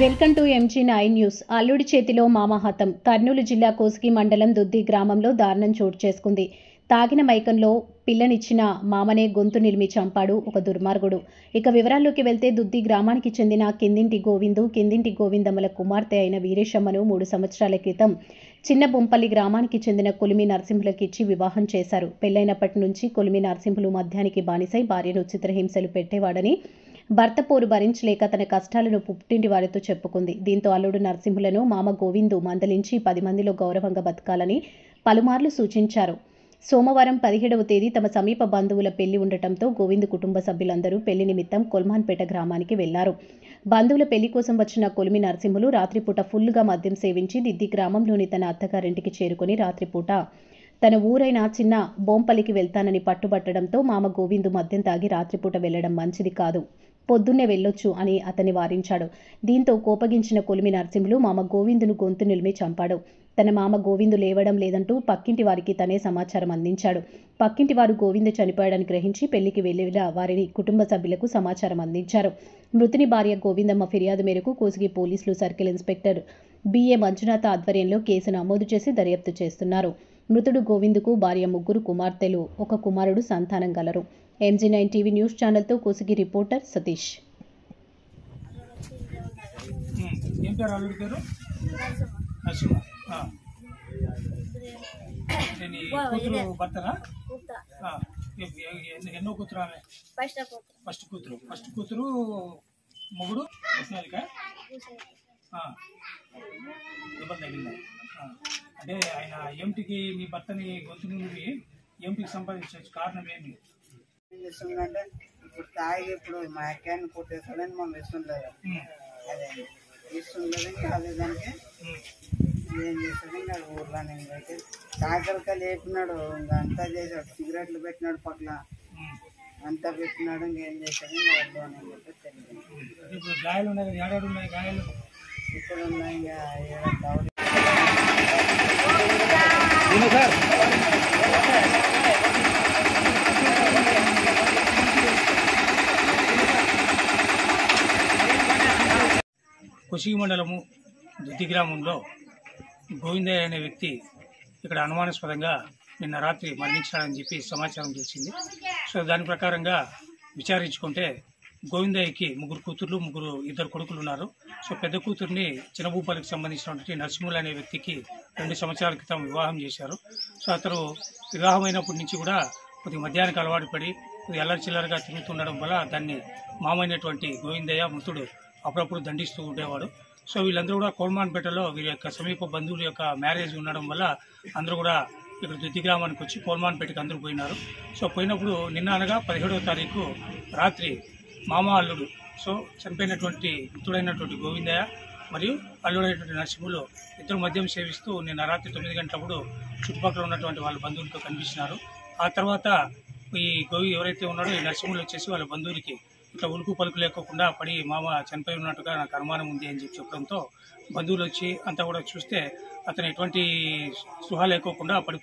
Welcome to MG9 news. అల్లుడి చేతిలో మామ హతం. కర్నూలు జిల్లా కోస్గి మండలం దుద్ది గ్రామంలో దారుణం చోటు చేసుకుంది. తాగిన మైకంలో పిల్లనిచ్చిన మామనే గొంతు నిలిమి చంపాడు ఒక దుర్మార్గుడు. ఇక వివరాల్లోకి వెళ్తే దుద్ది గ్రామానికి చెందిన కిందింటి గోవిందమ్మల కుమార్తె అయిన వీరేశమ్మను 3 సంవత్సరాల క్రితం చిన్న బొంపల్లి గ్రామానికి చెందిన కొలిమి నరసింహులకిచ్చి వివాహం చేశారు. పెళ్లైనప్పటి నుంచి కొలిమి నరసింహులు మద్యానికి బానిసై భార్యను చిత్రహింసలు పెట్టేవాడని, భర్త పోరు భరించలేక తన కష్టాలను పుట్టింటి వారితో చెప్పుకుంది. దీంతో అల్లుడు నరసింహులను మామ గోవిందు మందలించి 10 మందిలో గౌరవంగా బతకాలని పలుమార్లు సూచించారు. సోమవారం 17వ తేదీ తమ సమీప బంధువుల పెళ్లి ఉండటంతో గోవిందు కుటుంబ సభ్యులందరూ పెళ్లి నిమిత్తం కొల్మాన్పేట గ్రామానికి వెళ్లారు. బంధువుల పెళ్లి కోసం వచ్చిన కొలిమి నరసింహులు రాత్రిపూట ఫుల్లుగా మద్యం సేవించి దిద్ది గ్రామంలోని తన అత్తగారింటికి చేరుకుని రాత్రిపూట తన ఊరైన చిన్న బోంపల్లికి వెళ్తానని పట్టుబట్టడంతో మామ గోవిందు మద్యం తాగి రాత్రిపూట వెళ్లడం మంచిది కాదు, పొద్దున్నే వెళ్ళొచ్చు అని అతన్ని వారించాడు. దీంతో కోపగించిన కొలిమి నరసింహులు మామ గోవిందును గొంతు నిలిమి చంపాడు. తన మామ గోవిందు లేవడం లేదంటూ పక్కింటి వారికి తనే సమాచారం అందించాడు. పక్కింటి వారు గోవిందు చనిపోయాడని గ్రహించి పెళ్లికి వెళ్లిన వారిని కుటుంబ సభ్యులకు సమాచారం అందించారు. మృతుని భార్య గోవిందమ్మ ఫిర్యాదు మేరకు కోసిగి పోలీసులు సర్కిల్ ఇన్స్పెక్టర్ BA మంజునాథ ఆధ్వర్యంలో కేసు నమోదు చేసి దర్యాప్తు చేస్తున్నారు. మృతుడు గోవిందుకు భార్య, 3 కుమార్తెలు, 1 కుమారుడు సంతానం గలరు. MG9 టీవీ న్యూస్ ఛానల్తో కోసిగి రిపోర్టర్ సతీష్. ఎన్నో కూతురు ఆమె? ఫస్ట్ కూతురు మొగుడు ఇబ్బంది తగిలింది. అంటే ఆయన ఏమిటికి మీ భర్తని గొంతు నుండి ఏమిటికి సంపాదించవచ్చు, కారణం ఏమి? చేస్తుందంటే ఇప్పుడు తాగి ఇప్పుడు మా అక్కాన్ని కొట్టేస్తాడని మనం ఇస్తుండదు, అదే ఇస్తుండదు. ఇంకా అదే దానికి ఏం చేస్తాడు, ఇంకా ఊర్లోనే అయితే కాకరకాయ లేపినాడు, ఇంకా అంతా చేశాడు, సిగరెట్లు పెట్టినాడు, పక్కన అంతా పెట్టినాడు. ఇంకేం చేశాడు, ఇంకా వద్దు అని చెప్పి తెలియదు. ఇప్పుడు గాయాలు ఉన్నాయి కదా, ఏడాడు ఉన్నాయి గాయాలు? ఇప్పుడు ఉన్నాయి ఇంకా ఏడాది. కోసిగి మండలము దుద్ది గ్రామంలో గోవిందయ్య అనే వ్యక్తి ఇక్కడ అనుమానాస్పదంగా నిన్న రాత్రి మరణించాడని చెప్పి సమాచారం తెలిసింది. సో దాని ప్రకారంగా విచారించుకుంటే గోవిందయ్యకి 3 కూతుర్లు, 2 కొడుకులు ఉన్నారు. సో పెద్ద కూతుర్ని చిన్నభూపాలకు సంబంధించినటువంటి నరసింహులు అనే వ్యక్తికి 2 సంవత్సరాల క్రితం వివాహం చేశారు. సో అతను వివాహం అయినప్పటి నుంచి కూడా కొద్దిగా మద్యానికి అలవాటు పడి కొద్దిగా అల్లరి చిల్లరగా తిరుగుతుండడం వల్ల దాన్ని మామైనటువంటి గోవిందయ్య మృతుడు అప్పుడప్పుడు దండిస్తూ ఉండేవాడు. సో వీళ్ళందరూ కూడా కోల్మాన్పేటలో వీరి యొక్క సమీప బంధువుల యొక్క మ్యారేజ్ ఉండడం వల్ల అందరూ కూడా ఇక్కడ దుద్ది గ్రామానికి వచ్చి కోల్మాన్పేటకి అందరూ పోయినారు. సో పోయినప్పుడు నిన్న అనగా 17వ తారీఖు రాత్రి మామ అల్లుడు, సో చనిపోయినటువంటి మృతుడైనటువంటి గోవిందయ్య మరియు అల్లుడైనటువంటి నరసింహులు ఇద్దరు మద్యం సేవిస్తూ నిన్న రాత్రి 9 గంటలప్పుడు చుట్టుపక్కల ఉన్నటువంటి వాళ్ళ బంధువులతో కనిపించినారు. ఆ తర్వాత ఈ ఎవరైతే ఉన్నాడో ఈ నరసింహులు వచ్చేసి వాళ్ళ బంధువులకి ఇట్లా ఉలుకు పలుకు లేకోకుండా పడి మామ చనిపోయి ఉన్నట్టుగా నాకు అనుమానం ఉంది అని చెప్పడంతో బంధువులు వచ్చి అంతా కూడా చూస్తే అతను ఎటువంటి స్పృహ లేకోకుండా పడి